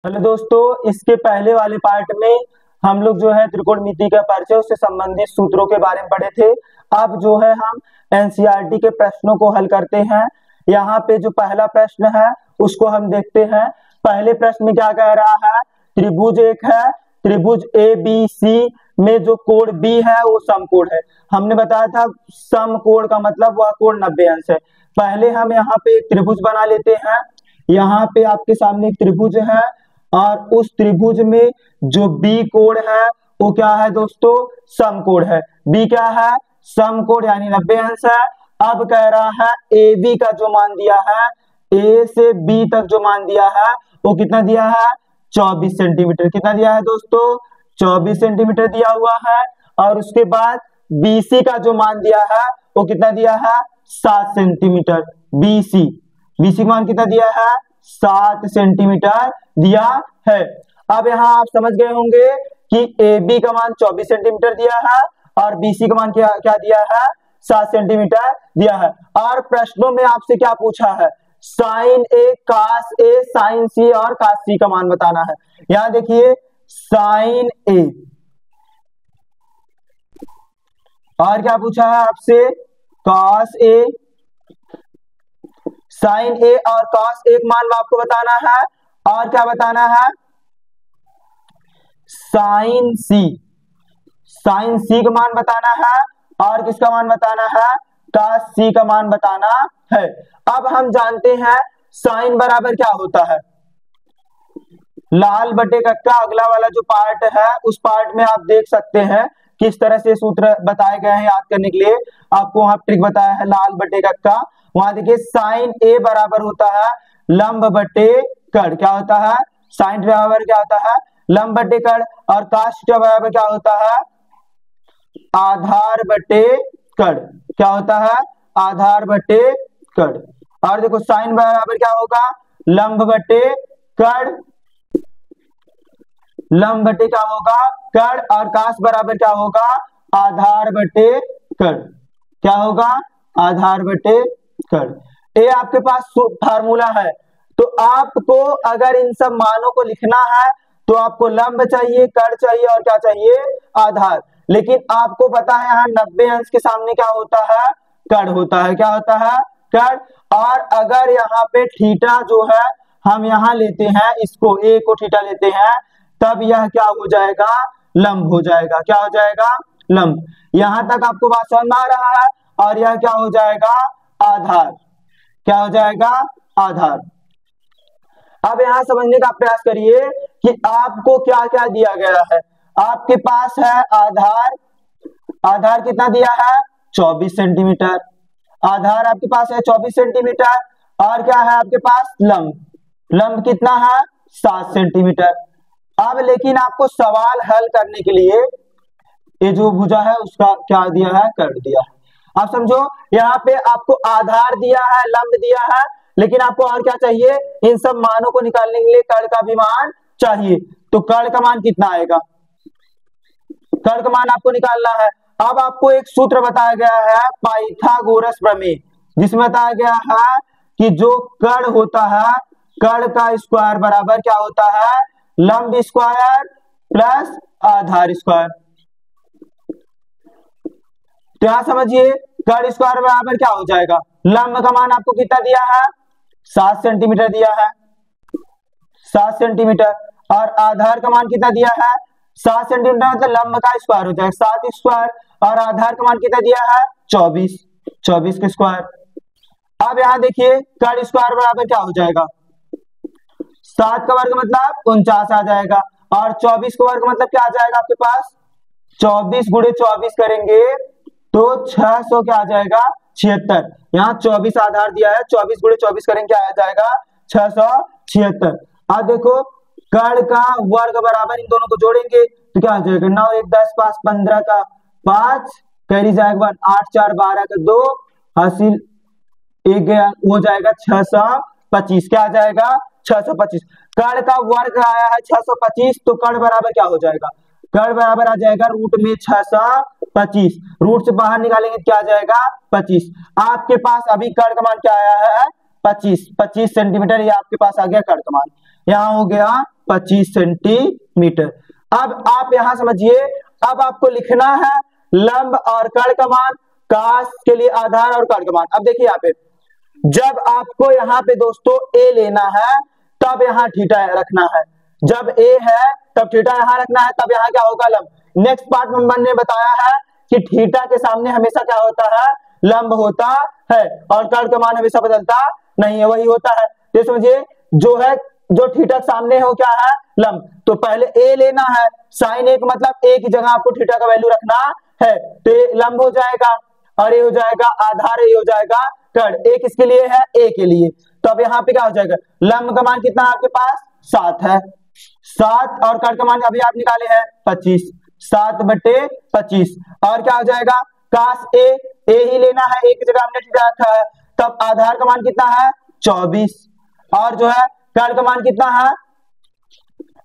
Hello दोस्तों, इसके पहले वाले पार्ट में हम लोग जो है त्रिकोणमिति का परिचय उससे संबंधित सूत्रों के बारे में पढ़े थे। अब जो है हम एनसीईआरटी के प्रश्नों को हल करते हैं। यहाँ पे जो पहला प्रश्न है उसको हम देखते हैं। पहले प्रश्न में क्या कह रहा है? त्रिभुज एक है, त्रिभुज ए बी सी में जो कोण बी है वो समकोण है। हमने बताया था समकोण का मतलब वह कोण 90 अंश है। पहले हम यहाँ पे एक त्रिभुज बना लेते हैं। यहाँ पे आपके सामने एक त्रिभुज है और उस त्रिभुज में जो बी कोण है वो क्या है दोस्तों? समकोण है। बी क्या है? समकोण यानी 90 अंश है। अब कह रहा है ए बी का जो मान दिया है, ए से बी तक जो मान दिया है वो कितना दिया है? 24 सेंटीमीटर। कितना दिया है दोस्तों? 24 सेंटीमीटर दिया हुआ है। और उसके बाद बीसी का जो मान दिया है वो कितना दिया है? 7 सेंटीमीटर। बीसी बीसी का मान कितना दिया है? 7 सेंटीमीटर दिया है। अब यहाँ आप समझ गए होंगे कि ए बी का मान 24 सेंटीमीटर दिया है और बीसी का मान क्या क्या दिया है? 7 सेंटीमीटर दिया है। और प्रश्नों में आपसे क्या पूछा है? साइन ए, कास ए, साइन सी और कास सी का मान बताना है। यहाँ देखिए साइन ए और क्या पूछा है आपसे? Cos A. साइन ए और कॉस एक मान आपको बताना है और क्या बताना है? साइन सी, साइन सी का मान बताना है और किसका मान बताना है? कॉस सी का मान बताना है। अब हम जानते हैं साइन बराबर क्या होता है? लाल बटे कक्का। अगला वाला जो पार्ट है उस पार्ट में आप देख सकते हैं किस तरह से सूत्र बताए गए हैं याद करने के लिए। आपको वहां ट्रिक बताया है लाल बटे कक्का। वहां देखिए साइन ए बराबर होता है लंब बटे कड़। क्या होता है? साइन बराबर क्या होता है? लंब बटे कड़। और काश बराबर क्या होता है? आधार बटे कड़। क्या होता है? आधार बटे कड़। और देखो साइन बराबर क्या होगा? लंब बटे कड़। लंब बटे क्या होगा? कड़। और काश बराबर क्या होगा? आधार बटे कड़। क्या होगा? आधार बटे कड़। ये आपके पास फार्मूला है। तो आपको अगर इन सब मानों को लिखना है तो आपको लंब चाहिए, कड़ चाहिए और क्या चाहिए? आधार। लेकिन आपको पता है यहाँ 90 अंश के सामने क्या होता है? कड़ होता है। क्या होता है? कड़। और अगर यहाँ पे थीटा जो है हम यहाँ लेते हैं, इसको ए को थीटा लेते हैं, तब यह क्या हो जाएगा? लंब हो जाएगा। क्या हो जाएगा? लंब। यहां तक आपको बात समझ में आ रहा है। और यह क्या हो जाएगा? आधार। क्या हो जाएगा? आधार। अब यहां समझने का प्रयास करिए कि आपको क्या क्या दिया गया है। आपके पास है आधार। आधार कितना दिया है? 24 सेंटीमीटर। आधार आपके पास है 24 सेंटीमीटर। और क्या है आपके पास? लंब। लंब कितना है? 7 सेंटीमीटर। अब लेकिन आपको सवाल हल करने के लिए ये जो भुजा है उसका क्या दिया है? कर दिया है। आप समझो यहाँ पे आपको आधार दिया है, लंब दिया है, लेकिन आपको और क्या चाहिए? इन सब मानों को निकालने के लिए कड़ का भी मान चाहिए। तो कड़ का मान कितना आएगा? कड़ का मान आपको निकालना है। अब आपको एक सूत्र बताया गया है पाइथागोरस प्रमेय, जिसमें बताया गया है कि जो कड़ होता है, कड़ का स्क्वायर बराबर क्या होता है? लंब स्क्वायर प्लस आधार स्क्वायर। तो यहां समझिए कड़ स्क्वायर बराबर क्या हो जाएगा? लंब का मान आपको कितना दिया है? 7 सेंटीमीटर दिया है। 7 सेंटीमीटर। और आधार का मान कितना दिया है? 7 सेंटीमीटर मतलब लंब का स्क्वायर हो जाएगा 7 स्क्वायर। और आधार का मान कितना दिया है? 24। 24 के स्क्वायर। अब यहां देखिए कड़ स्क्वायर बराबर क्या हो जाएगा? 7 का वर्ग मतलब 49 आ जाएगा। और 24 का वर्ग मतलब क्या आ जाएगा आपके पास? 24 गुणे 24 करेंगे तो 600 क्या आ जाएगा? 76। यहाँ 24 आधार दिया है, 24 गुणे 24 करेंगे क्या आ जाएगा? 676। अब देखो कड़ का वर्ग बराबर इन दोनों को जोड़ेंगे तो क्या आ जाएगा? 9 1 10 5 15 का 5 कैरी जाएगा 1 8 4 12 का 2 हासिल 1 गया हो जाएगा 625। क्या आ जाएगा? 625। कड़ का वर्ग आया है 625 तो कड़ बराबर क्या हो जाएगा? कड़ बराबर आ जाएगा रूट में 625। रूट से बाहर निकालेंगे क्या आ जाएगा? 25। आपके पास अभी कड़ का मान क्या आया है? 25 सेंटीमीटर। ये आपके पास आ गया कड़ का मान। यहाँ हो गया 25 सेंटीमीटर। अब आप यहाँ समझिए, अब आपको लिखना है लंब और कर्ण का मान, काश के लिए आधार और कर्ण का मान। अब देखिए यहाँ पे, जब आपको यहाँ पे दोस्तों ए लेना है तब यहाँ थीटा रखना है, जब ए है तब थीटा यहाँ रखना है, तब यहाँ क्या होगा लंब। नेक्स्ट पार्ट में मैंने बताया है कि थीटा के सामने हमेशा क्या होता है, लंब होता है, और कर्ण का मान हमेशा बदलता नहीं है, वही होता है। तो समझिए जो है, जो थीटा के सामने हो क्या है, लंब। तो पहले ए लेना है, साइन एक मतलब ए की जगह आपको थीटा का वैल्यू रखना है, तो ये लंब हो जाएगा, और ये हो जाएगा आधार, ये हो जाएगा कर्ण। ए किसके लिए है, ए के लिए। तो अब यहाँ पे क्या हो जाएगा, लंब का मान कितना है आपके पास, 7 है, 7, और कर्ण का मान अभी आप निकाले हैं 25, 7/25, और क्या हो जाएगा, काश ए ही लेना है, ए की जगह हमने थीटा रखा है, तब आधार का मान कितना है 24, और जो है कर्ण का मान कितना है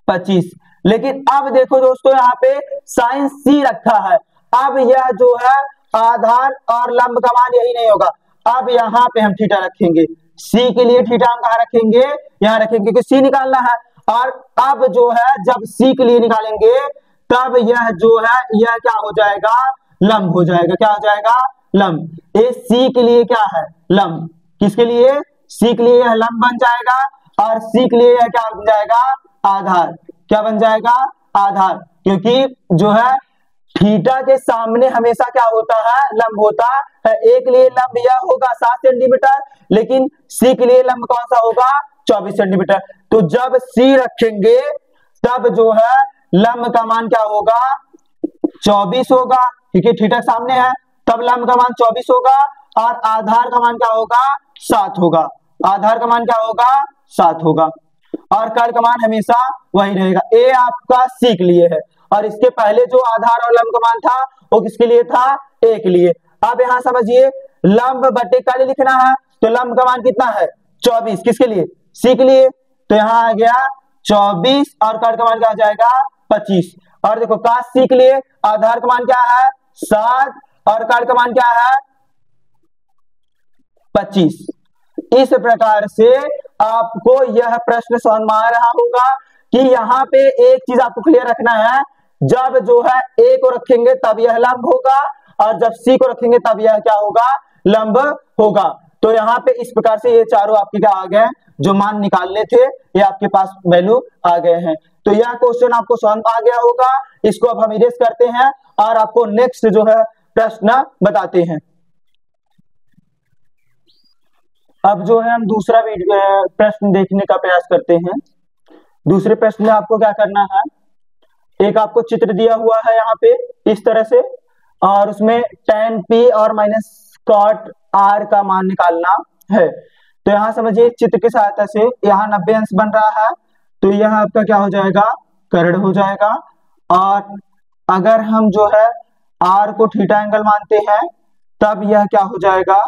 25। लेकिन अब देखो दोस्तों, यहाँ पे साइन सी रखा है, अब यह जो है आधार और लंब का मान यही नहीं होगा, अब यहाँ पे हम थीटा रखेंगे, सी के लिए थीटा हम कहाँ रखेंगे, यहाँ रखेंगे, क्योंकि सी निकालना है। और अब जो है जब सी के लिए निकालेंगे तब यह जो है यह क्या हो जाएगा, लंब हो जाएगा, क्या हो जाएगा, लंब। ए सी के लिए क्या है, लंब, किसके लिए, सी के लिए यह लंब बन जाएगा, और सी के लिए यह क्या बन जाएगा, आधार, क्या बन जाएगा, आधार, क्योंकि जो है थीटा के सामने हमेशा क्या होता है, लंब होता है। ए के लिए लंब यह होगा 7 सेंटीमीटर, लेकिन सी के लिए लंब कौन सा होगा, 24 सेंटीमीटर। तो जब सी रखेंगे तब जो है लंब का मान क्या होगा, 24 होगा, क्योंकि थीटा सामने है, तब लंब का मान 24 होगा, और आधार का मान क्या होगा, 7 होगा, आधार का मान क्या होगा, 7 होगा, और कर्ण का मान हमेशा वही रहेगा। ए आपका सी के लिए है, और इसके पहले जो आधार और लंब का मान था वो किसके लिए था, ए के लिए। अब यहाँ समझिए, लंब बटे कर्ण लिखना है, तो लंब का मान कितना है 24, किसके लिए, सी के लिए, तो यहाँ आ गया 24, और कर्ण का मान क्या हो जाएगा 25। और देखो काश सी के लिए आधार का मान क्या है 7, और कर्ण का मान क्या है 25। इस प्रकार से आपको यह प्रश्न समझ में आ रहा होगा कि यहाँ पे एक चीज आपको क्लियर रखना है, जब जो है ए को रखेंगे तब यह लंब होगा, और जब सी को रखेंगे तब यह क्या होगा, लंब होगा। तो यहाँ पे इस प्रकार से ये चारों आपके क्या आ गए, जो मान निकालने थे ये आपके पास वैल्यू आ गए हैं। तो यह क्वेश्चन आपको समझ आ गया होगा, इसको अब हम इरेज करते हैं और आपको नेक्स्ट जो है प्रश्न बताते हैं। अब जो है हम दूसरा प्रश्न देखने का प्रयास करते हैं। दूसरे प्रश्न में आपको क्या करना है, एक आपको चित्र दिया हुआ है यहाँ पे इस तरह से, और उसमें tan p और माइनस cot r का मान निकालना है। तो यहाँ समझिए चित्र की सहायता से यहाँ 90 अंश बन रहा है, तो यह आपका क्या हो जाएगा, कर्ण हो जाएगा, और अगर हम जो है r को थीटा एंगल मानते हैं तब यह क्या हो जाएगा,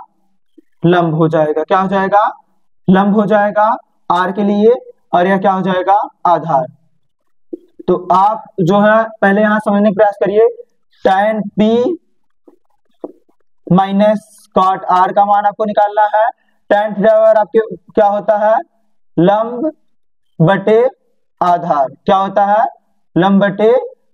लंब हो जाएगा, क्या हो जाएगा, लंब हो जाएगा r के लिए, और यह क्या हो जाएगा, आधार। तो आप जो है पहले यहां समझने का प्रयास करिए, tan p minus cot r का मान आपको निकालना है। tan थीटा बराबर आपके क्या होता है, लंब बटे आधार, क्या होता है, लंब बटे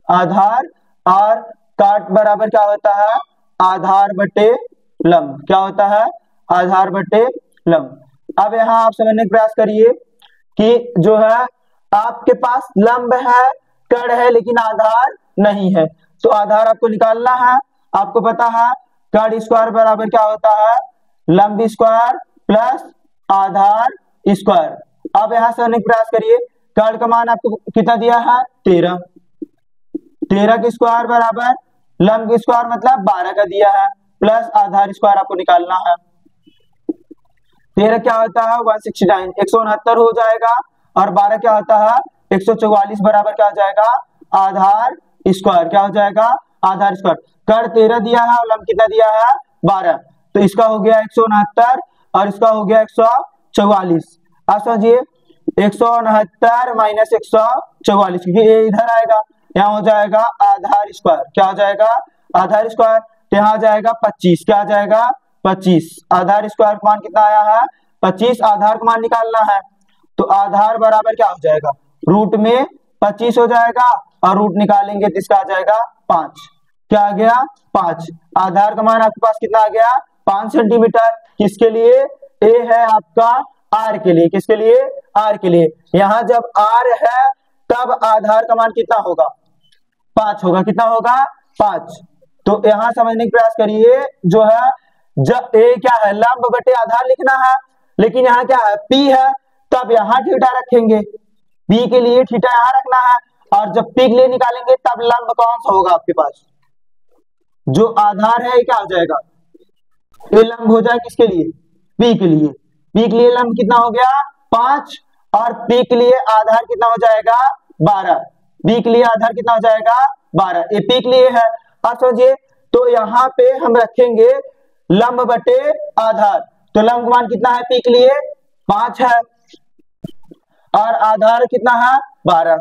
आधार, और cot बराबर क्या होता है, आधार बटे लंब, क्या होता है, आधार बटे लंब। अब यहाँ आप समझने का प्रयास करिए कि जो है आपके पास लंब है, कर्ण है, लेकिन आधार नहीं है, तो आधार आपको निकालना है। आपको पता है कर्ण स्क्वायर बराबर क्या होता है, लंब स्क्वायर प्लस आधार स्क्वायर। अब यहाँ समझने का प्रयास करिए, कर्ण का मान आपको कितना दिया है 13, 13 के स्क्वायर बराबर लंब के स्क्वायर मतलब 12 का दिया है, प्लस आधार स्क्वायर आपको निकालना है। 13 क्या होता है 169, 169 हो जाएगा, और 12 क्या होता है 144 बराबर क्या हो जाएगा, आधार स्क्वायर, क्या हो जाएगा, आधार स्क्वायर। कर्ण 13 दिया है और लंब कितना दिया है 12, तो इसका हो गया 169 और इसका हो गया 144। आप समझिए 169 माइनस 144, क्योंकि ये इधर आएगा, यहाँ हो जाएगा आधार स्क्वायर, क्या हो जाएगा, आधार स्क्वायर। तो यहाँ आ जाएगा 25, क्या आ जाएगा 25, आधार स्क्वायर का मान कितना आया है 25, आधार का मान निकालना है। तो आधार बराबर क्या हो जाएगा, रूट में 25 हो जाएगा और रूट निकालेंगे तो इसका आ जाएगा 5। क्या आ गया 5। आधार का मान आपके पास कितना आ गया 5 सेंटीमीटर। किसके लिए, ए है आपका आर के लिए, किसके लिए, आर के लिए। यहां जब आर है तब आधार का मान कितना होगा 5 होगा, कितना होगा 5। तो यहां समझने का प्रयास करिए, जो है जब ए क्या है लंब बटे आधार लिखना है, लेकिन यहाँ क्या है पी है, तब यहाँ थीटा रखेंगे, पी के लिए थीटा यहाँ रखना है, और जब पी के लिए निकालेंगे तब लंब कौन सा होगा आपके पास, जो आधार है क्या हो जाएगा, ये लंब हो जाएगा किसके लिए, पी के लिए। पी के लिए लंब कितना हो गया 5, और पी के लिए आधार कितना हो जाएगा 12। पी के लिए आधार कितना हो जाएगा 12, ये पी के लिए है। अब समझिए, तो यहाँ पे हम रखेंगे लंब बटे आधार, तो लंब मान कितना है पी के लिए 5 है, और आधार कितना है 12,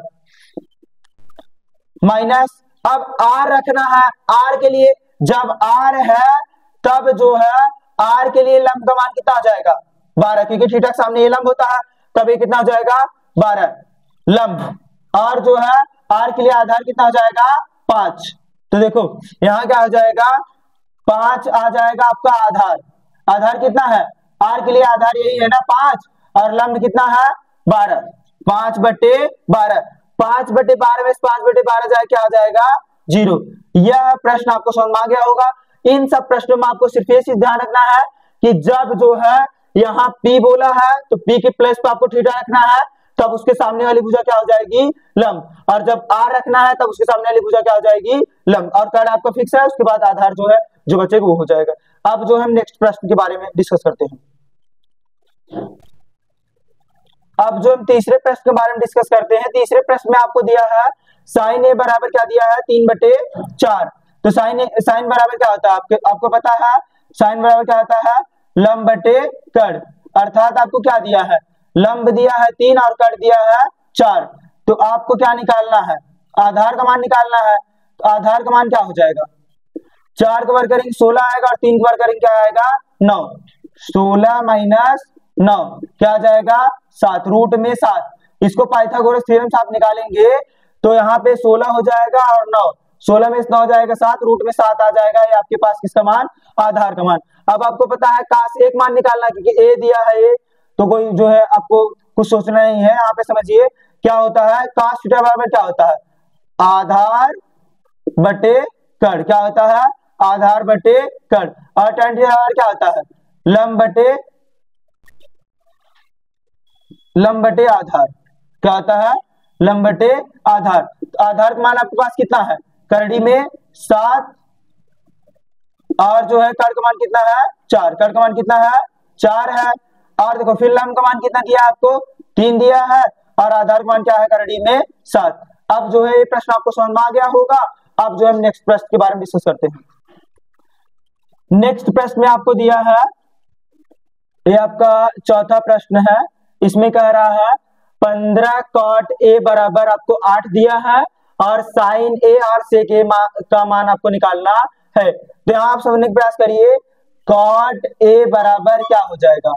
माइनस अब आर रखना है, आर के लिए जब आर है तब जो है आर के लिए लंब का मान कितना हो जाएगा 12, क्योंकि थीटा के सामने ये लंब होता है, तब ये कितना हो जाएगा 12 लंब, और जो है आर के लिए आधार कितना हो जाएगा 5। तो देखो यहाँ क्या हो जाएगा 5 आ जाएगा आपका आधार, आधार कितना है आर के लिए आधार यही है ना 5, और लंब कितना है 12, 5 बटे 12, 5 बटे 12 में 5 बटे 12 जाए क्या आ जाएगा 0। यह प्रश्न आपको समझ में आ गया होगा। इन सब प्रश्नों में आपको सिर्फ ये चीज ध्यान रखना है कि जब जो है यहाँ P बोला है तो P के प्लेस पे आपको थीटा रखना है, तब उसके सामने वाली भुजा क्या हो जाएगी लंब, और जब R रखना है तब उसके सामने वाली भुजा क्या हो जाएगी लंब, और कर्ण आपका फिक्स है, उसके बाद आधार जो है जो बचेगा वो हो जाएगा। अब जो हम नेक्स्ट प्रश्न के बारे में डिस्कस करते हैं, अब जो हम तीसरे प्रश्न के बारे में डिस्कस करते हैं, तीसरे प्रश्न में आपको दिया है साइन ए बराबर क्या दिया है 3/4। तो साइन बराबर क्या होता है आपको पता है, साइन बराबर क्या होता है लंब बटे कर्ण, अर्थात आपको क्या दिया है लंब दिया है 3 और कर्ण दिया है 4। तो आपको क्या निकालना है, आधार का मान निकालना है। तो आधार का मान क्या हो जाएगा, 4 का वर्ग करेंगे 16 आएगा, और 3 का वर्ग करेंगे क्या आएगा 9, 16 माइनस 9 क्या आ जाएगा 7, रूट में 7। इसको पाइथागोरस थ्योरम से आप निकालेंगे तो यहाँ पे 16 हो जाएगा और 9, 16 में 9 हो जाएगा 7, रूट में 7 आ जाएगा, ये आपके पास किसका मान आधार का मान। अब आपको पता है काश एक मान निकालना, क्योंकि ए दिया है ये, तो कोई जो है आपको कुछ सोचना नहीं है, यहाँ पे समझिए क्या होता है काश थीटा बराबर क्या होता है आधार बटे कर्ण, क्या होता है आधार बटे कर्ण, और tan थीटा बराबर क्या होता है लंब बटे आधार, क्या होता है लंब बटे आधार। तो आधार का मान आपके पास कितना है करड़ी में 7, और जो है कर्ण का मान कितना है 4, कर्ण का मान कितना है 4 है, और देखो फिर लंब का मान कितना दिया आपको 3 दिया है, और आधार का मान क्या है करड़ी में 7। अब जो है ये प्रश्न आपको समझ में आ गया होगा। अब जो हम नेक्स्ट प्रश्न के बारे में डिस्कस करते हैं। नेक्स्ट प्रश्न में आपको दिया है, ये आपका चौथा प्रश्न है, इसमें कह रहा है 15 cot a बराबर आपको 8 दिया है, और साइन ए और सेक ए का मान आपको निकालना है। तो यहाँ आप समझने का प्रयास करिए, cot a बराबर क्या हो जाएगा,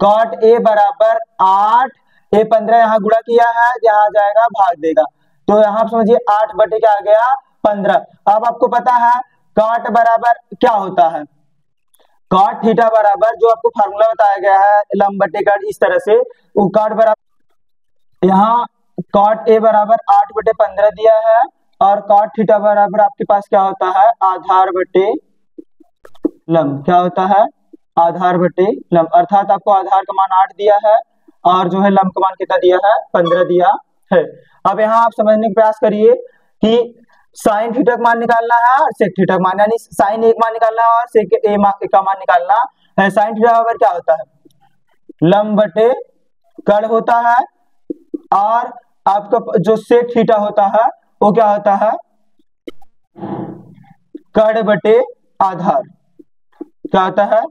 cot a बराबर 8, ए 15 यहाँ गुणा किया है, यहाँ आ जाएगा भाग देगा, तो यहाँ आप समझिए 8 बटे क्या आ गया 15। अब आपको पता है cot बराबर क्या होता है, cot थीटा बराबर जो आपको फार्मूला बताया गया है लंब बटे कर्ण, इस तरह से वो cot बराबर यहाँ cot a बराबर 8 बटे 15 दिया है, और cot थीटा बराबर आपके पास क्या होता है आधार बटे लंब, क्या होता है आधार बटे लंब, अर्थात आपको आधार का मान 8 दिया है और जो है लंब का मान कितना दिया है 15 दिया है। अब यहाँ आप समझने का प्रयास करिए कि साइन थीटा का मान निकालना है और सेक थीटा का मान, यानी साइन ए का मान निकालना है और सेक ए का मान निकालना है। साइन थीटा बराबर क्या होता है लंब बटे कर्ण होता है, और आपका जो सेक थीटा होता है वो क्या होता है कर्ण बटे आधार, क्या होता है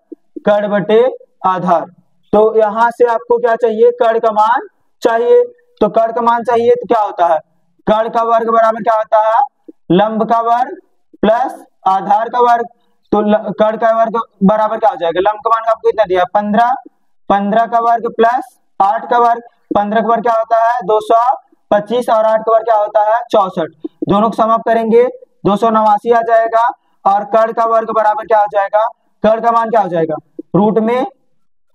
कर्ण बटे आधार। तो यहां से आपको क्या चाहिए कर्ण का मान चाहिए, तो कर्ण का मान चाहिए तो क्या होता है कर्ण का वर्ग बराबर क्या होता है लंब का वर्ग प्लस आधार का वर्ग, तो कर्ण का वर्ग बराबर क्या हो जाएगा लंब का मान आपको कितना दिया 15, 15 का वर्ग प्लस 8 का वर्ग, 15 का वर्ग क्या होता है 225 और 8 का वर्ग क्या होता है 64। दोनों को सम अप करेंगे 289 आ जाएगा और कर्ण का वर्ग बराबर क्या हो जाएगा, कर्ण का मान क्या हो जाएगा रूट में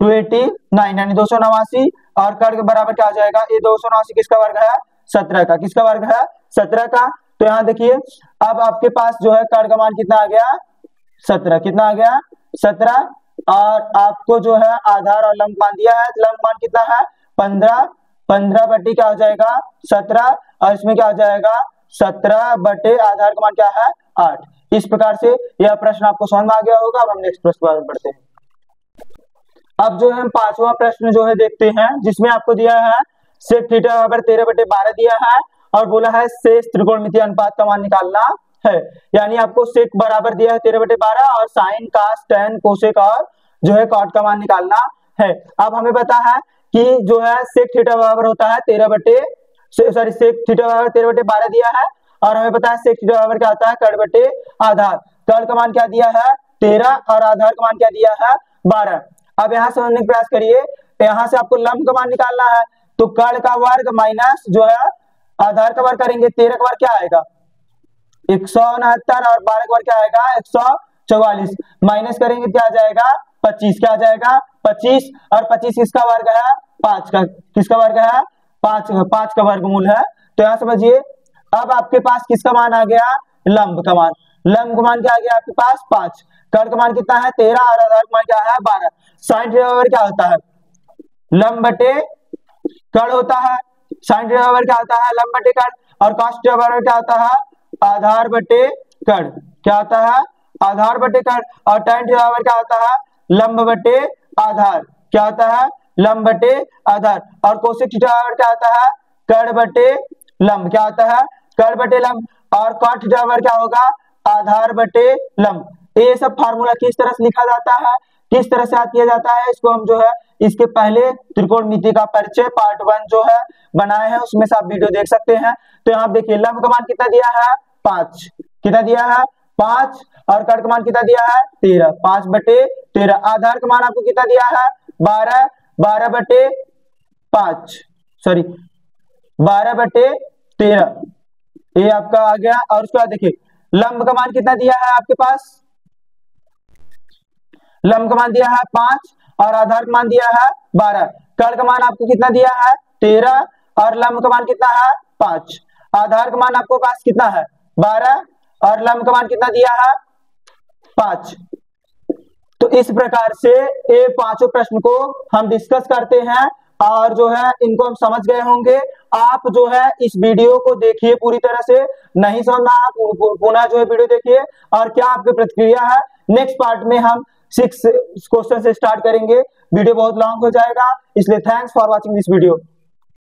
289 यानी 289 और कर्ण के बराबर क्या हो जाएगा, ये 289 किसका वर्ग है 17 का, किसका वर्ग है 17 का। तो यहाँ देखिए अब आपके पास जो है कर्ण का मान कितना आ गया 17, कितना आ गया 17 और आपको जो है आधार और लंब मान दिया है, लंब मान कितना है 15 बटे क्या हो जाएगा 17 और इसमें क्या हो जाएगा 17 बटे आधार का मान क्या है 8। इस प्रकार से यह प्रश्न आपको समझ में आ गया होगा। अब हम नेक्स्ट प्रश्न पर बढ़ते हैं। अब जो है हम पांचवा प्रश्न जो है देखते हैं, जिसमें आपको दिया है सेक थीटा बराबर 13/12 दिया है और बोला है शेष त्रिकोणमितीय अनुपात का मान निकालना है। यानी आपको सेक बराबर दिया है 13/12 और साइन कास टैन कोसेक और जो है कॉट का मान निकालना है। अब हमें पता है कि जो है सेक थीटा बराबर होता है सेक थीटा बराबर 13/12 दिया है और हमें पता है सेक थीटा बराबर क्या होता है कर्ण बटे आधार। कर्ण का मान क्या दिया है 13 और आधार का मान क्या दिया है 12। अब यहाँ समझने का प्रयास करिए, यहाँ से आपको लंब का मान निकालना है तो कर्ण का वर्ग माइनस जो है आधार का वर्ग करेंगे, 13 का वर्ग क्या आएगा 169 और 12 का वर्ग क्या आएगा 144 माइनस करेंगे क्या आ जाएगा 25, क्या आ जाएगा 25 और 25 किसका वर्ग है 5 का, किसका वर्ग है 5 का वर्गमूल है। तो यहाँ समझिए अब आपके पास किसका मान आ गया लंब का मान, लंब का मान क्या आ गया आपके पास 5, कर्ण का मान कितना है 13 और आधार का मान क्या है 12। साइन थीटा बराबर क्या होता है लंब बटे कर्ण होता है, साइन थीटा बराबर क्या होता है लंब बटे कर्ण और कॉस थीटा बराबर क्या होता है आधार बटे कर्ण, क्या होता है आधार बटे कर्ण और tan थीटा बराबर क्या होता है लंब बटे आधार, क्या होता है लंब बटे आधार और कोसेक थीटा बराबर क्या होता है कर्ण बटे लंब, क्या होता है कर्ण बटे लंब और कॉट थीटा बराबर क्या होगा आधार बटे लंब। ये सब फार्मूला किस तरह से लिखा जाता है, किस तरह से याद किया जाता है, इसको हम जो है इसके पहले त्रिकोणमिति का परिचय पार्ट 1 जो है बनाए हैं उसमें से आप वीडियो देख सकते हैं। तो यहाँ देखिए लंब का मान कितना दिया है 5, कितना दिया है 5 और कर्ण का मान कितना दिया है 13, 5/13। आधार का मान आपको कितना दिया है 12/5 सॉरी 12/13 ये आपका आ गया। और उसके बाद देखिए लंब का मान कितना दिया है आपके पास, लंब का मान दिया है 5 और आधार का मान दिया है 12, कर्ण का मान आपको कितना दिया है 13 और लंब का मान कितना है 5, आधार का मान आपको पास कितना है 12 और लंब का मान कितना दिया है 5। तो इस प्रकार से ये पांचों प्रश्न को हम डिस्कस करते हैं और जो है इनको हम समझ गए होंगे। आप जो है इस वीडियो को देखिए पूरी तरह से, नहीं समझना आप पुनः जो है वीडियो देखिए और क्या आपकी प्रतिक्रिया है। नेक्स्ट पार्ट में हम 6 क्वेश्चन से स्टार्ट करेंगे, वीडियो बहुत लॉन्ग हो जाएगा, इसलिए thanks for watching this video.